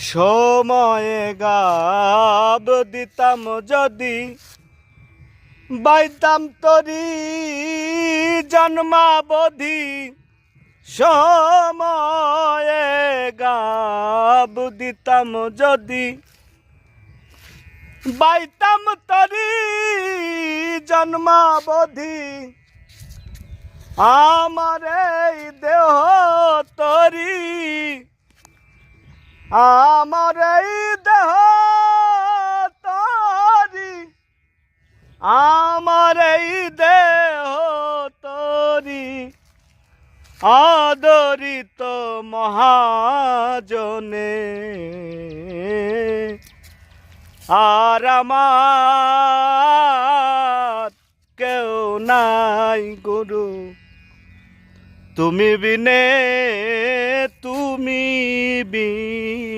সময়ে গাব দিতাম যদি বাইতাম তরি জন্মাবধি। সময়ে গাব দিতাম যদি বাইতাম তরি জন্মাবধি। আমার এই দেহ তরি, আমার এই দেহ তরি, আমার এই দেহ তরি আদরিত মহাজনে। আর আমার কেউ নাই গুরু, তুমি বিনে, তুমি বিনে।